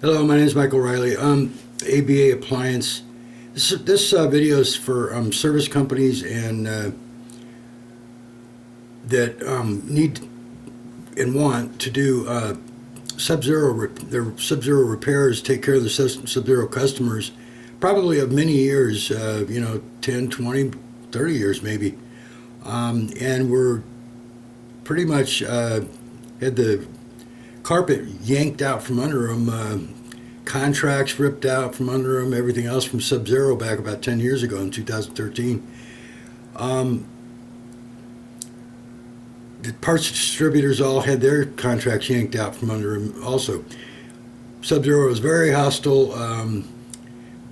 Hello, my name is Michael Riley. ABA Appliance. This video is for service companies and that need and want to do their SubZero repairs, take care of the SubZero customers, probably of many years, 10, 20, 30 years maybe. And we're pretty much had the carpet yanked out from under them, contracts ripped out from under them, everything else from SubZero back about 10 years ago in 2013. The parts distributors all had their contracts yanked out from under them also. SubZero was very hostile.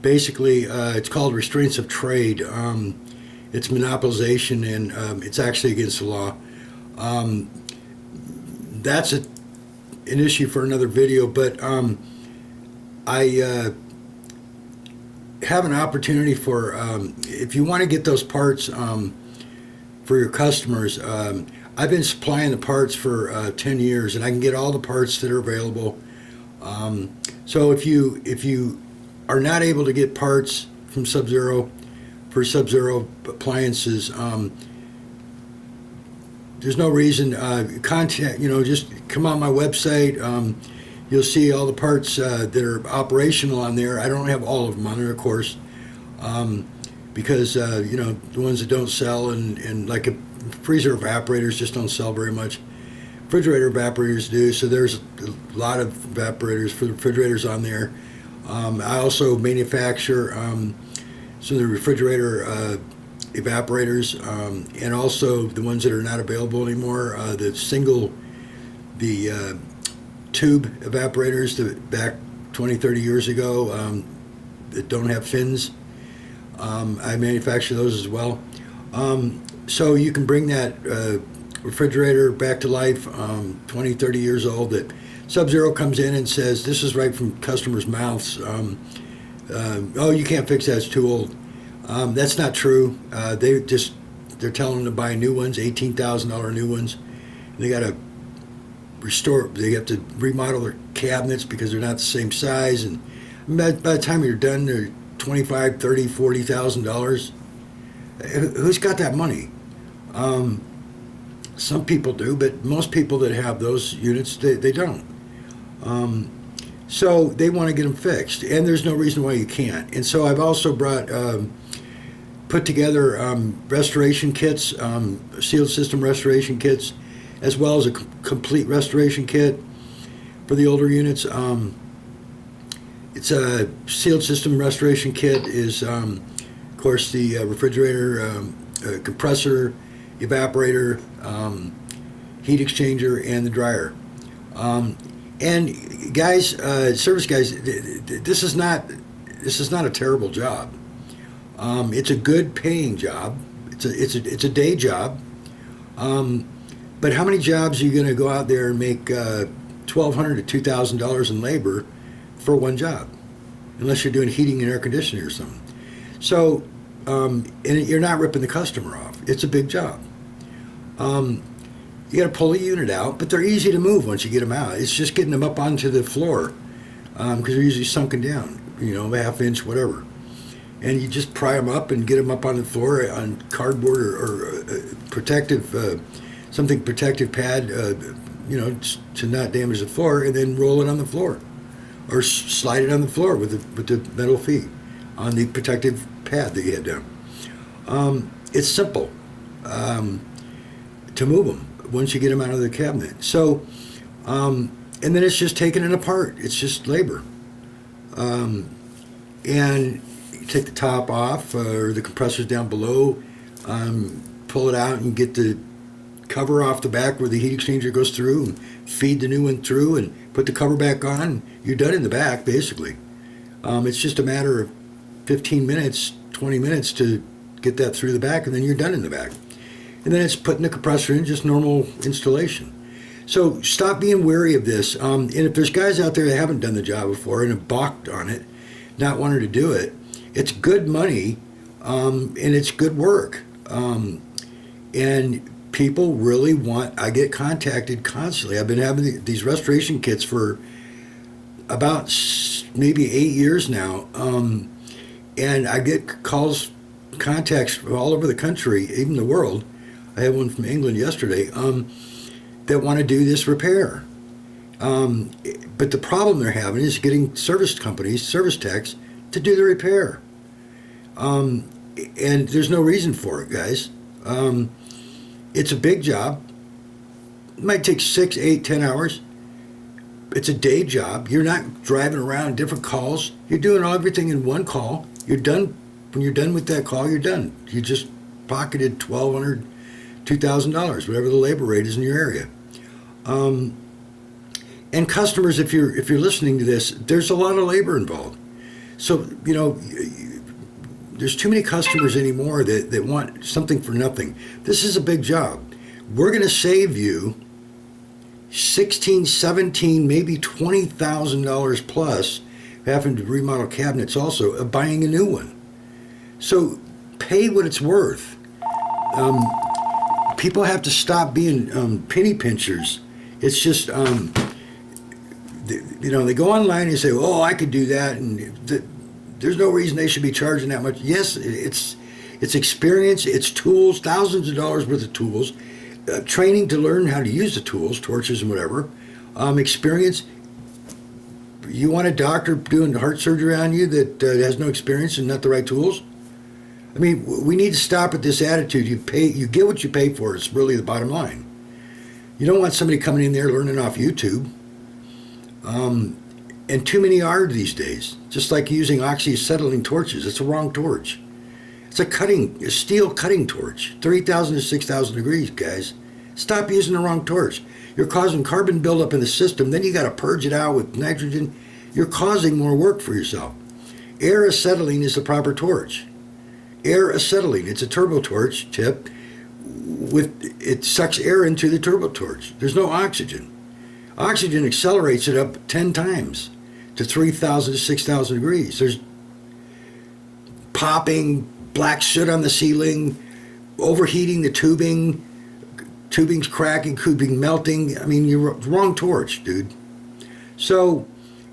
Basically, it's called restraints of trade. It's monopolization, and it's actually against the law. That's an issue for another video, but I have an opportunity for, if you want to get those parts for your customers, I've been supplying the parts for 10 years, and I can get all the parts that are available. So if you are not able to get parts from SubZero for SubZero appliances, there's no reason. Contact, just come on my website. You'll see all the parts that are operational on there. I don't have all of them on there, of course, because the ones that don't sell and like freezer evaporators just don't sell very much. Refrigerator evaporators do, so there's a lot of evaporators for the refrigerators on there. I also manufacture some of the refrigerator evaporators, and also the ones that are not available anymore, the tube evaporators that back 20, 30 years ago that don't have fins. I manufacture those as well. So you can bring that refrigerator back to life, 20, 30 years old, that SubZero comes in and says, this is right from customers' mouths. Oh, you can't fix that, it's too old. That's not true. They're telling them to buy new ones, $18,000 new ones. They got to they have to remodel their cabinets because they're not the same size. And by the time you're done, they're $25,000, $30,000, $40,000. Who's got that money? Some people do, but most people that have those units, they don't. So they want to get them fixed, and there's no reason why you can't. And so I've also put together restoration kits, sealed system restoration kits, as well as a complete restoration kit for the older units. It's a sealed system restoration kit is, of course, the refrigerator, compressor, evaporator, heat exchanger, and the dryer. And guys, service guys, this is not a terrible job. It's a good paying job. It's a day job. But how many jobs are you going to go out there and make $1,200 to $2,000 in labor for one job, unless you're doing heating and air conditioning or something? So, and you're not ripping the customer off. It's a big job. You got to pull a unit out, but they're easy to move once you get them out. It's just getting them up onto the floor because they're usually sunken down, a half inch, whatever. And you just pry them up and get them up on the floor on cardboard or protective. Something protective pad, to not damage the floor, and then roll it on the floor, or slide it on the floor with the metal feet on the protective pad that you had down. It's simple to move them once you get them out of the cabinet. So, and then it's just taking it apart. It's just labor. And you take the top off or the compressors down below, pull it out and get the cover off the back where the heat exchanger goes through, and feed the new one through, and put the cover back on. You're done in the back, basically. It's just a matter of 15 minutes, 20 minutes to get that through the back, and then you're done in the back. And then it's putting the compressor in, just normal installation. So stop being wary of this. And if there's guys out there that haven't done the job before and have balked on it, not wanting to do it, it's good money, and it's good work. And people really want, I get contacted constantly. I've been having these restoration kits for about maybe 8 years now, and I get calls, contacts from all over the country, even the world. I had one from England yesterday, that want to do this repair. But the problem they're having is getting service companies, service techs, to do the repair. And there's no reason for it, guys. It's a big job. It might take 6, 8, 10 hours. It's a day job. You're not driving around different calls. You're doing everything in one call. You're done. When you're done with that call, you're done. You just pocketed $1,200, $2,000, whatever the labor rate is in your area. And customers, if you're listening to this, there's a lot of labor involved. So, there's too many customers anymore that want something for nothing. This is a big job. We're going to save you $16, $17, maybe $20,000 plus, having to remodel cabinets also, of buying a new one. So pay what it's worth. People have to stop being penny pinchers. It's just, they go online and say, oh, I could do that, and there's no reason they should be charging that much. Yes, it's experience, it's tools, thousands of dollars worth of tools, training to learn how to use the tools, torches and whatever, experience. You want a doctor doing heart surgery on you that has no experience and not the right tools? I mean, we need to stop with this attitude. You get what you pay for. It's really the bottom line. You don't want somebody coming in there learning off YouTube. And too many are these days. Just like using oxyacetylene torches. It's a wrong torch. It's a steel cutting torch. 3,000 to 6,000 degrees, guys. Stop using the wrong torch. You're causing carbon buildup in the system. Then you got to purge it out with nitrogen. You're causing more work for yourself. Air acetylene is the proper torch. Air acetylene. It's a turbo torch tip. It sucks air into the turbo torch. There's no oxygen. Oxygen accelerates it up 10 times to 3,000 to 6,000 degrees. There's popping, black soot on the ceiling, overheating the tubing, tubing's cracking, tubing melting. I mean, you're wrong torch, dude. So,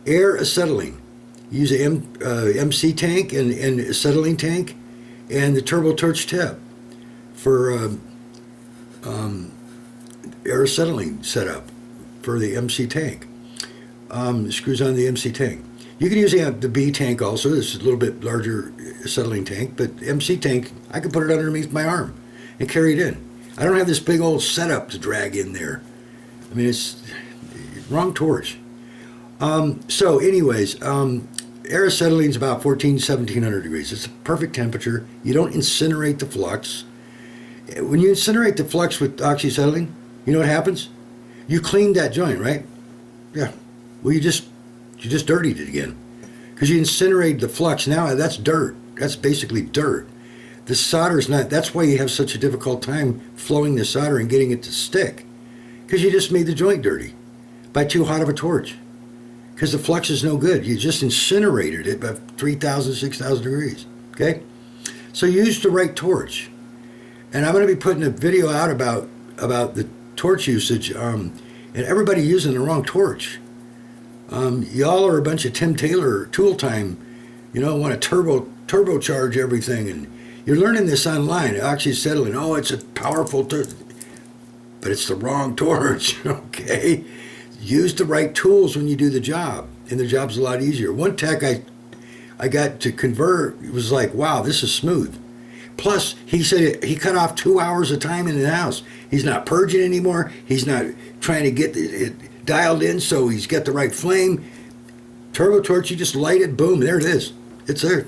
air acetylene. Use an MC tank and acetylene tank and the turbo torch tip for air acetylene setup for the MC tank. Screws on the MC tank. You can use the B tank also. This is a little bit larger acetylene tank, but MC tank, I can put it underneath my arm and carry it in. I don't have this big old setup to drag in there. I mean, it's wrong torch. So anyways, air acetylene is about 1,700 degrees. It's a perfect temperature. You don't incinerate the flux. When you incinerate the flux with oxyacetylene, you know what happens? You cleaned that joint, right? Yeah. Well, you just dirtied it again. Because you incinerated the flux. Now that's dirt. That's basically dirt. The solder's not, that's why you have such a difficult time flowing the solder and getting it to stick. Because you just made the joint dirty by too hot of a torch. Because the flux is no good. You just incinerated it by 3,000, 6,000 degrees. Okay? So use the right torch. And I'm going to be putting a video out about the torch usage, and everybody using the wrong torch. Y'all are a bunch of Tim Taylor tool time, want to turbocharge everything, and you're learning this online, oxyacetylene. Oh, it's a powerful torch, but it's the wrong torch, okay? Use the right tools when you do the job, and the job's a lot easier. One tech I got to convert, it was like, wow, this is smooth. Plus, he said he cut off 2 hours of time in the house. He's not purging anymore. He's not trying to get it dialed in so he's got the right flame. Turbo torch, you just light it, boom, there it is. It's there.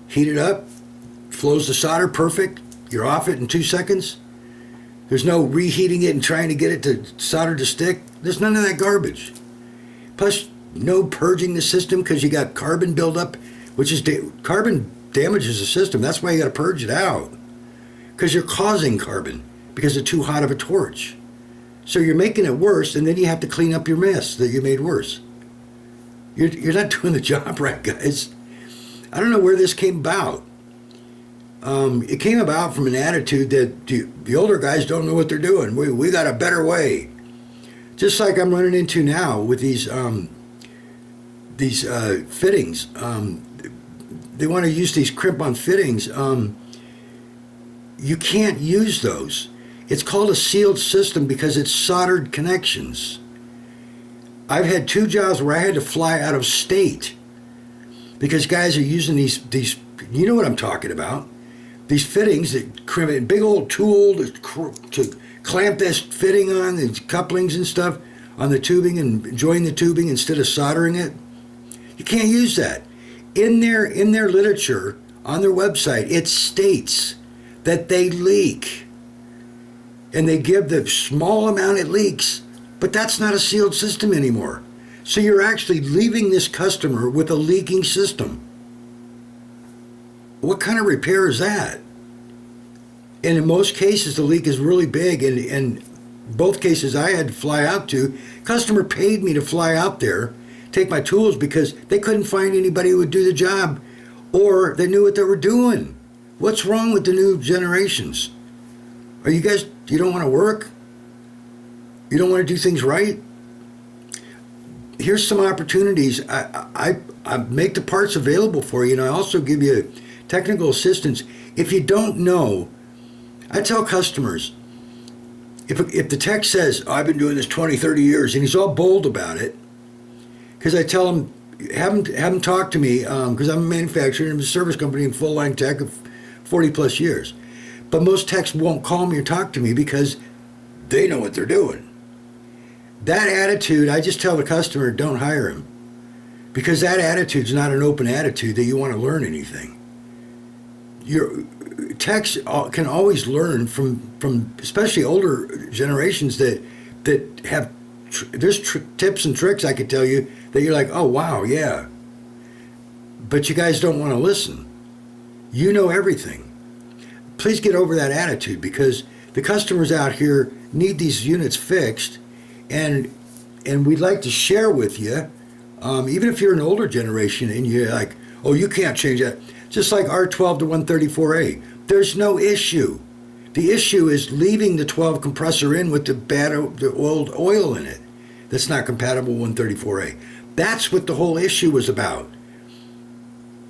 Heat it up, flows the solder perfect. You're off it in 2 seconds. There's no reheating it and trying to get it to solder to stick. There's none of that garbage. Plus, no purging the system because you got carbon buildup, which is carbon damages the system. That's why you got to purge it out, because you're causing carbon because it's too hot of a torch. So you're making it worse, and then you have to clean up your mess that you made worse. You're not doing the job right, guys. I don't know where this came about. It came about from an attitude that the older guys don't know what they're doing. We got a better way. Just like I'm running into now with these fittings. They want to use these crimp-on fittings. You can't use those. It's called a sealed system because it's soldered connections. I've had 2 jobs where I had to fly out of state because guys are using these you know what I'm talking about, these fittings that crimp it, big old tool to clamp this fitting on, the couplings and stuff on the tubing and join the tubing instead of soldering it. You can't use that. In their literature, on their website, it states that they leak. And they give the small amount it leaks, but that's not a sealed system anymore. So you're actually leaving this customer with a leaking system. What kind of repair is that? And in most cases, the leak is really big. And both cases I had to fly out to, customer paid me to fly out there, take my tools because they couldn't find anybody who would do the job or they knew what they were doing. What's wrong with the new generations? Are you guys, you don't want to work? You don't want to do things right? Here's some opportunities. I make the parts available for you, and I also give you technical assistance. If you don't know, I tell customers, if the tech says, oh, I've been doing this 20, 30 years, and he's all bold about it, because I tell him, have him talk to me, because I'm a manufacturer and I'm a service company and full line tech of 40 plus years. But most techs won't call me or talk to me because they know what they're doing. That attitude, I just tell the customer, don't hire him. Because that attitude's not an open attitude that you want to learn anything. Your techs can always learn from especially older generations that have, there's tips and tricks I could tell you that you're like, oh, wow, yeah. But you guys don't want to listen. You know everything. Please get over that attitude because the customers out here need these units fixed, and we'd like to share with you, even if you're an older generation and you're like, oh, you can't change that. Just like R12 to 134A, there's no issue. The issue is leaving the 12 compressor in with the old oil in it that's not compatible with 134A. That's what the whole issue was about.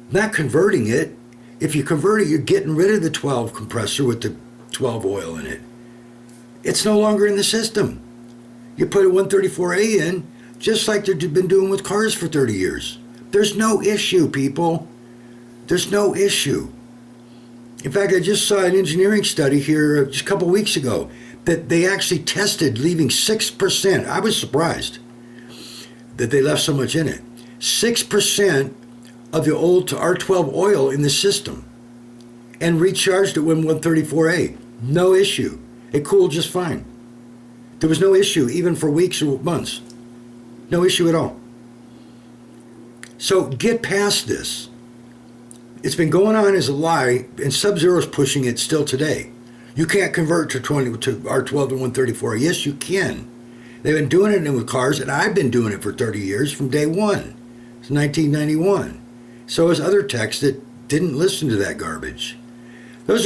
Not converting it. If you convert it, you're getting rid of the 12 compressor with the 12 oil in it. It's no longer in the system. You put a 134A in, just like they've been doing with cars for 30 years. There's no issue, people. There's no issue. In fact, I just saw an engineering study here just a couple weeks ago that they actually tested leaving 6%. I was surprised that they left so much in it. 6% of the old to R12 oil in the system and recharged it with 134A. No issue. It cooled just fine. There was no issue even for weeks or months. No issue at all. So get past this. It's been going on as a lie, and SubZero's pushing it still today. You can't convert to R12 to 134. Yes, you can. They've been doing it with cars, and I've been doing it for 30 years from day one. It's 1991. So has other techs that didn't listen to that garbage. That's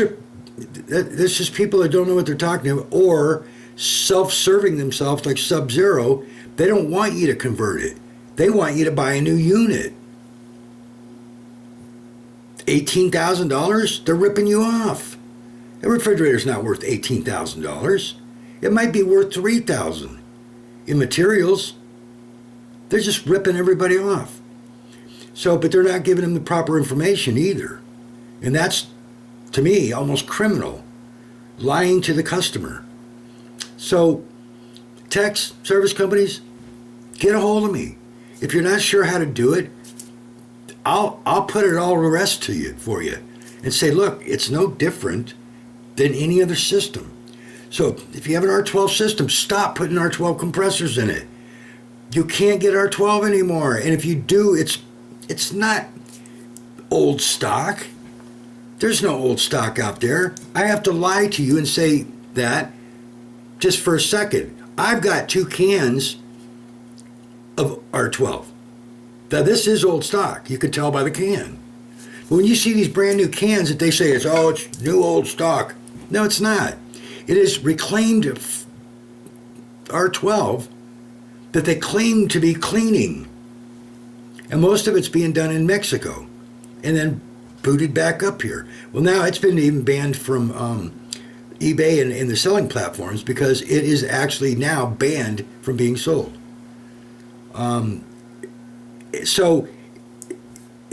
just people that don't know what they're talking about, or self-serving themselves like SubZero. They don't want you to convert it. They want you to buy a new unit. $18,000? They're ripping you off. The refrigerator's not worth $18,000. It might be worth $3,000 in materials. They're just ripping everybody off. So, but they're not giving them the proper information either. And that's, to me, almost criminal. Lying to the customer. So, techs, service companies, get a hold of me. If you're not sure how to do it, I'll put it all the rest to you for you and say, look, it's no different than any other system. So if you have an R12 system, stop putting R12 compressors in it. You can't get R12 anymore. And if you do, it's not old stock. There's no old stock out there. I have to lie to you and say that just for a second. I've got 2 cans of R12. Now, this is old stock. You can tell by the can. But when you see these brand new cans that they say it's new old stock. No, it's not. It is reclaimed R12 that they claim to be cleaning. And most of it's being done in Mexico and then booted back up here. Well, now it's been even banned from eBay and the selling platforms because it is actually now banned from being sold. So,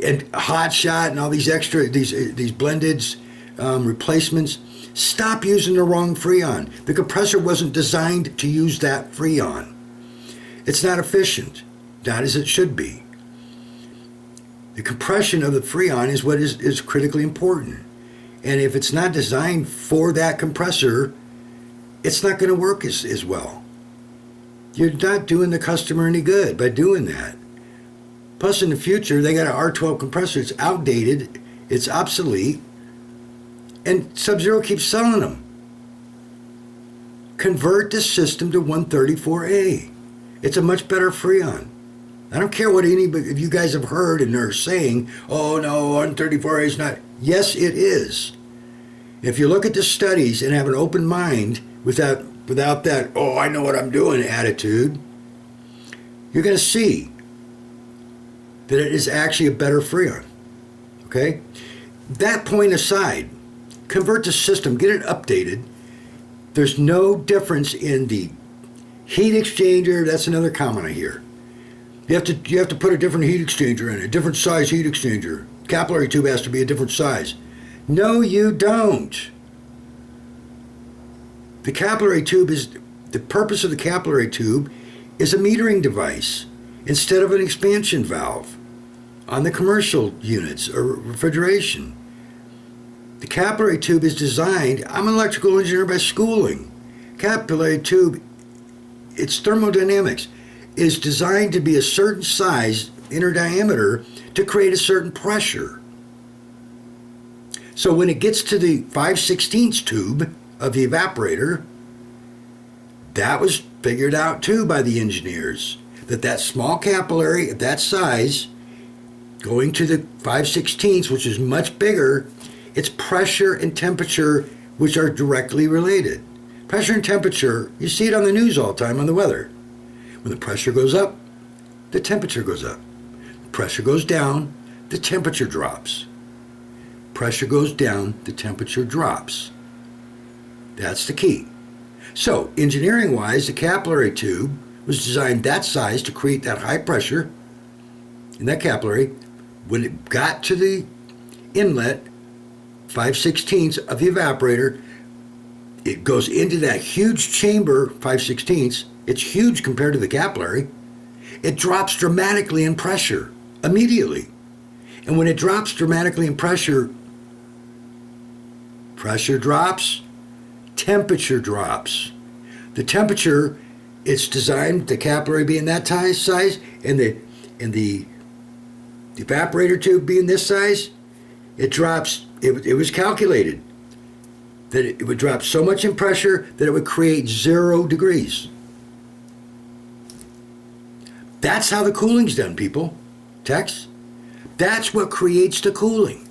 and Hot Shot and all these extra, these blended replacements, stop using the wrong Freon. The compressor wasn't designed to use that Freon. It's not efficient, not as it should be. The compression of the Freon is what is critically important. And if it's not designed for that compressor, it's not going to work as well. You're not doing the customer any good by doing that. Plus, in the future, they got an R12 compressor. It's outdated. It's obsolete. And SubZero keeps selling them. Convert the system to 134A. It's a much better Freon. I don't care what anybody, if you guys have heard and they're saying, oh no, 134A is not. Yes, it is. If you look at the studies and have an open mind without that, oh, I know what I'm doing attitude, you're going to see that it is actually a better Freon. Okay? That point aside, convert the system, get it updated. There's no difference in the heat exchanger. That's another comment I hear. You have to put a different heat exchanger in, a different size heat exchanger. Capillary tube has to be a different size. No, you don't. The capillary tube the purpose of the capillary tube is a metering device instead of an expansion valve on the commercial units or refrigeration. The capillary tube is designed, I'm an electrical engineer by schooling. Capillary tube, its thermodynamics, is designed to be a certain size, inner diameter, to create a certain pressure. So when it gets to the 5/16 tube of the evaporator, that was figured out too by the engineers, that small capillary at that size, going to the 5/16, which is much bigger, it's pressure and temperature which are directly related. Pressure and temperature, you see it on the news all the time on the weather. When the pressure goes up, the temperature goes up. Pressure goes down, the temperature drops. Pressure goes down, the temperature drops. That's the key. So, engineering-wise, the capillary tube was designed that size to create that high pressure in that capillary. When it got to the inlet, 5/16 of the evaporator, it goes into that huge chamber, 5/16. It's huge compared to the capillary. It drops dramatically in pressure immediately. And when it drops dramatically in pressure drops, temperature drops. The temperature, it's designed, the capillary being that size, and the evaporator tube being this size, it drops, it was calculated that it would drop so much in pressure that it would create 0 degrees. That's how the cooling's done, people. Tex? That's what creates the cooling,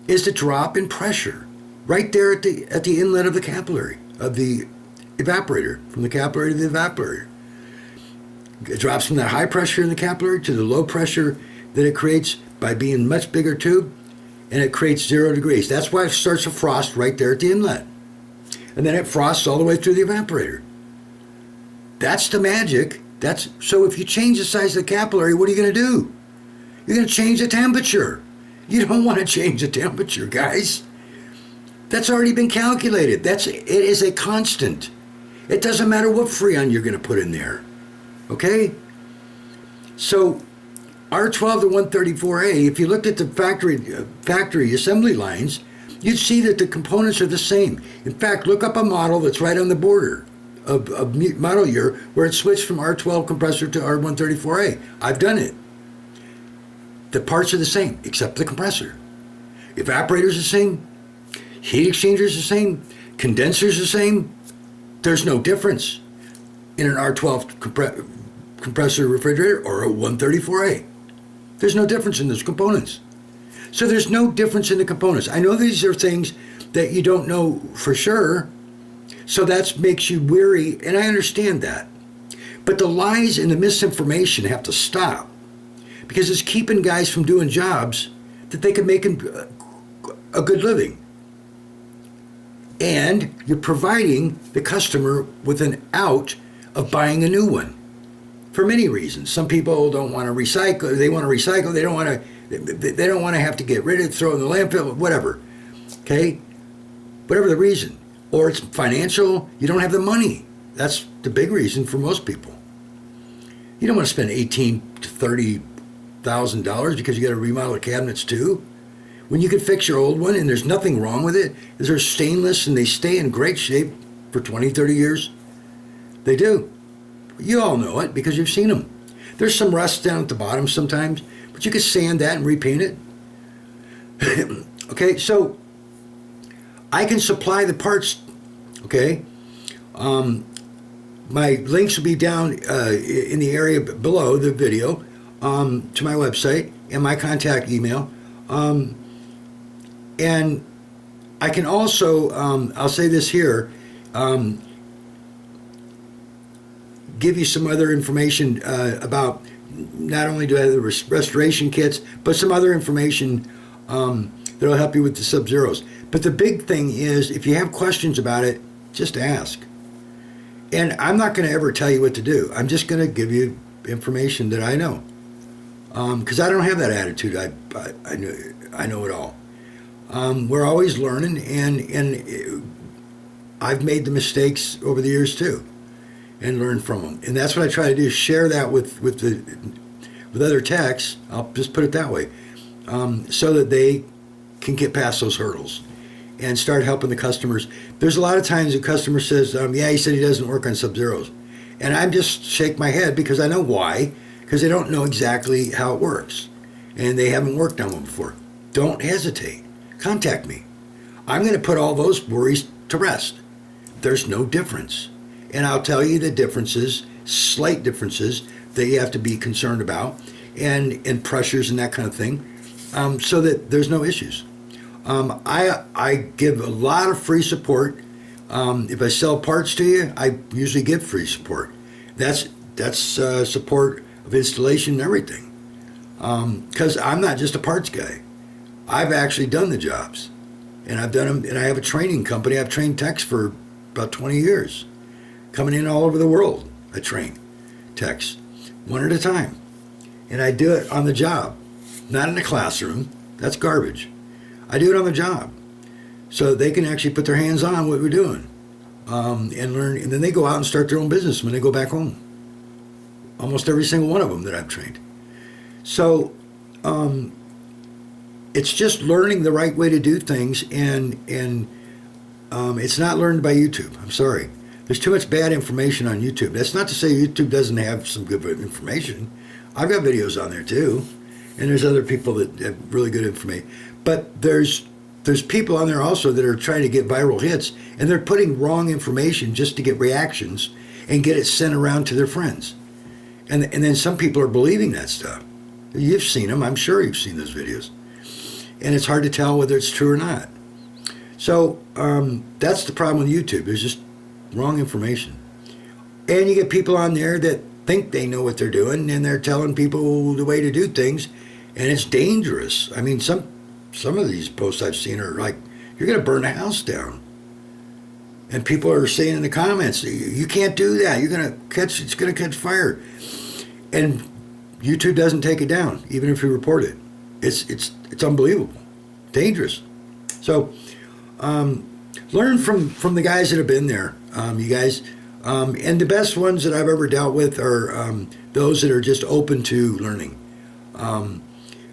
is the drop in pressure right there at the inlet of the capillary, of the evaporator, from the capillary to the evaporator. It drops from that high pressure in the capillary to the low pressure that it creates by being much bigger tube, and it creates 0 degrees. That's why it starts to frost right there at the inlet. And then it frosts all the way through the evaporator. That's the magic. So if you change the size of the capillary, what are you going to do? You're going to change the temperature. You don't want to change the temperature, guys. That's already been calculated. It is a constant. It doesn't matter what Freon you're going to put in there. Okay? So R12 to 134A, if you looked at the factory assembly lines, you'd see that the components are the same. In fact, look up a model that's right on the border of model year where it switched from R12 compressor to R134A. I've done it. The parts are the same, except the compressor. Evaporator's the same. Heat exchanger's the same. Condenser's the same. There's no difference in an R12 compressor refrigerator or a 134A. There's no difference in those components. So there's no difference in the components. I know these are things that you don't know for sure, so that makes you weary, and I understand that. But the lies and the misinformation have to stop, because it's keeping guys from doing jobs that they could make a good living. And you're providing the customer with an out of buying a new one for many reasons. Some people don't want to recycle. They want to recycle. They don't want to have to get rid of it, throw it in the landfill, whatever. Okay? Whatever the reason. Or it's financial. You don't have the money. That's the big reason for most people. You don't want to spend $18,000 to $30,000 because you got to remodel the cabinets too. When you can fix your old one and there's nothing wrong with it, is they're stainless and they stay in great shape for 20, 30 years. They do. You all know it because you've seen them. There's some rust down at the bottom sometimes, but you can sand that and repaint it. Okay, so I can supply the parts. Okay, my links will be down in the area below the video to my website and my contact email. And I can also, I'll say this here, give you some other information about, not only do I have the restoration kits, but some other information that'll help you with the SubZeros. But the big thing is, if you have questions about it, just ask. And I'm not going to ever tell you what to do. I'm just going to give you information that I know. Because I don't have that attitude. I know it all. We're always learning, and I've made the mistakes over the years too, and learned from them. And that's what I try to do: share that with other techs. I'll just put it that way, so that they can get past those hurdles and start helping the customers. There's a lot of times a customer says, "Yeah, he said he doesn't work on SubZeros," and I just shake my head because I know why. Because they don't know exactly how it works, and they haven't worked on one before. Don't hesitate. Contact me. I'm going to put all those worries to rest. There's no difference. And I'll tell you the differences, slight differences, that you have to be concerned about, and pressures and that kind of thing, so that there's no issues. I give a lot of free support. If I sell parts to you, I usually give free support. That's support of installation and everything. Because I'm not just a parts guy. I've actually done the jobs, and I've done them, and I have a training company. I've trained techs for about 20 years, coming in all over the world. I train techs one at a time, and I do it on the job, not in the classroom. That's garbage. I do it on the job, so they can actually put their hands on what we're doing, and learn. And then they go out and start their own business when they go back home. Almost every single one of them that I've trained. So it's just learning the right way to do things, and it's not learned by YouTube. I'm sorry. There's too much bad information on YouTube. That's not to say YouTube doesn't have some good information. I've got videos on there too, and there's other people that have really good information. But there's people on there also that are trying to get viral hits, and they're putting wrong information just to get reactions and get it sent around to their friends. And then some people are believing that stuff. You've seen them. I'm sure you've seen those videos. And it's hard to tell whether it's true or not. So that's the problem with YouTube. There's just wrong information. And you get people on there that think they know what they're doing, and they're telling people the way to do things, and it's dangerous. I mean, some of these posts I've seen are like, you're going to burn a house down. And people are saying in the comments, you can't do that. It's going to catch fire. And YouTube doesn't take it down, even if you report it. It's unbelievable, dangerous. So learn from the guys that have been there, you guys. And the best ones that I've ever dealt with are those that are just open to learning.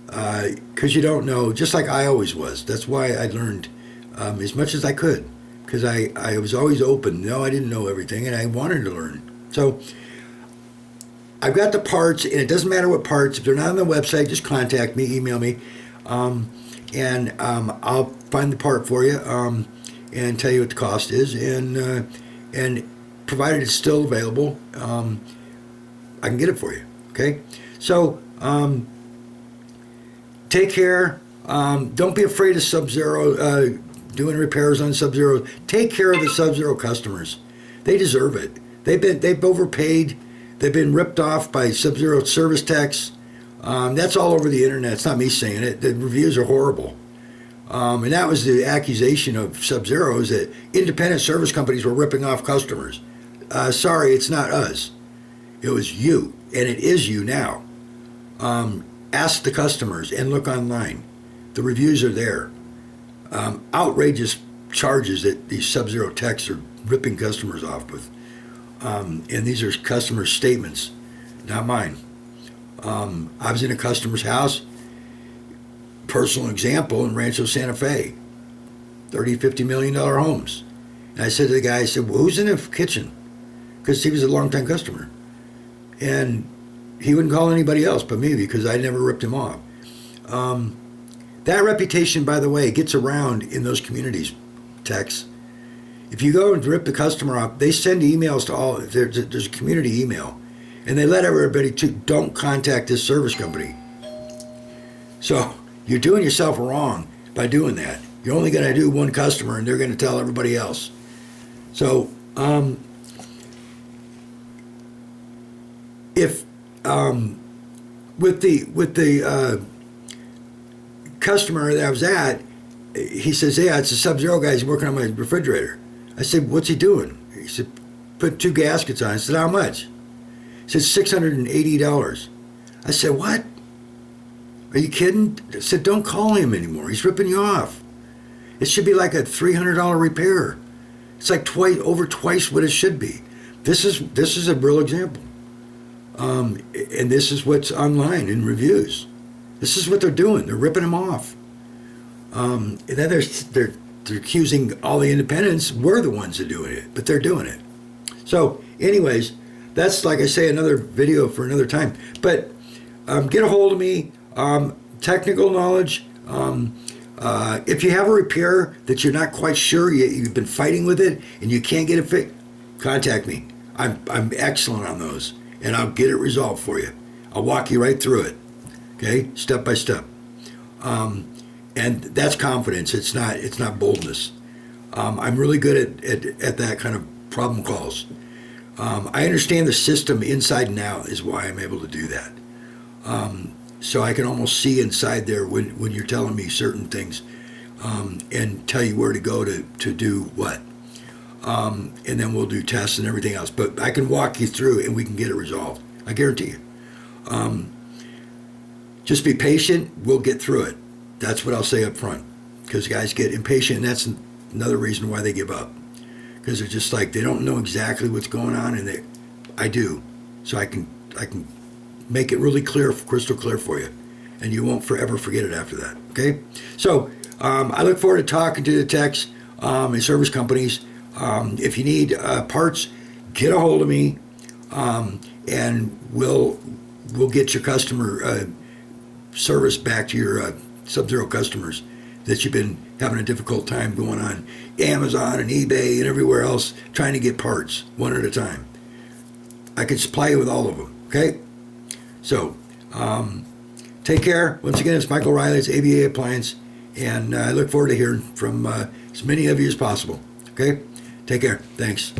Because you don't know, just like I always was. That's why I learned as much as I could. Because I was always open. No, I didn't know everything, and I wanted to learn. So I've got the parts, and it doesn't matter what parts. If they're not on the website, just contact me, email me, and I'll find the part for you and tell you what the cost is. And provided it's still available, I can get it for you. Okay? So take care. Don't be afraid of SubZero. Doing repairs on SubZero. Take care of the SubZero customers. They deserve it. They've overpaid. They've been ripped off by SubZero service techs. That's all over the internet. It's not me saying it. The reviews are horrible. And that was the accusation of SubZero, is that independent service companies were ripping off customers. Sorry, it's not us. It was you, and it is you now. Ask the customers and look online. The reviews are there. Outrageous charges that these SubZero techs are ripping customers off with. And these are customer statements, not mine. I was in a customer's house, personal example, in Rancho Santa Fe, $30, $50 million homes. And I said to the guy, I said, well, who's in the kitchen? Because he was a longtime customer. And he wouldn't call anybody else but me because I never ripped him off. That reputation, by the way, gets around in those communities, techs. If you go and rip the customer off, they send emails to all, there's a community email, and they let everybody to don't contact this service company. So you're doing yourself wrong by doing that. You're only going to do one customer, and they're going to tell everybody else. So if with the customer that I was at, he says, yeah, it's a SubZero guy. He's working on my refrigerator. I said, what's he doing? He said, put 2 gaskets on. I said, how much? He said, $680. I said, what? Are you kidding? I said, don't call him anymore. He's ripping you off. It should be like a $300 repair. It's like over twice what it should be. This is a real example. And this is what's online in reviews. This is what they're doing. They're ripping him off. And then they're accusing all the independents. We're the ones that are doing it, but they're doing it. So anyways, that's, like I say, another video for another time. But get a hold of me. Technical knowledge. If you have a repair that you're not quite sure, you've been fighting with it and you can't get it fixed, contact me. I'm excellent on those, and I'll get it resolved for you. I'll walk you right through it, okay, step by step. And that's confidence. It's not boldness. I'm really good at that kind of problem calls. I understand the system inside and out is why I'm able to do that. So I can almost see inside there when you're telling me certain things, and tell you where to go to do what. And then we'll do tests and everything else. But I can walk you through and we can get it resolved. I guarantee you. Just be patient. We'll get through it. That's what I'll say up front. Because guys get impatient, and that's another reason why they give up. Because they're just like, they don't know exactly what's going on, and I do. So I can make it really clear, crystal clear for you. And you won't forever forget it after that. Okay? So I look forward to talking to the techs and service companies. If you need parts, get a hold of me, and we'll get your customer service back to your SubZero customers that you've been having a difficult time going on Amazon and eBay and everywhere else trying to get parts one at a time. I can supply you with all of them. Okay? So take care. Once again, it's Michael Riley. It's ABA Appliance, and I look forward to hearing from as many of you as possible. Okay? Take care. Thanks.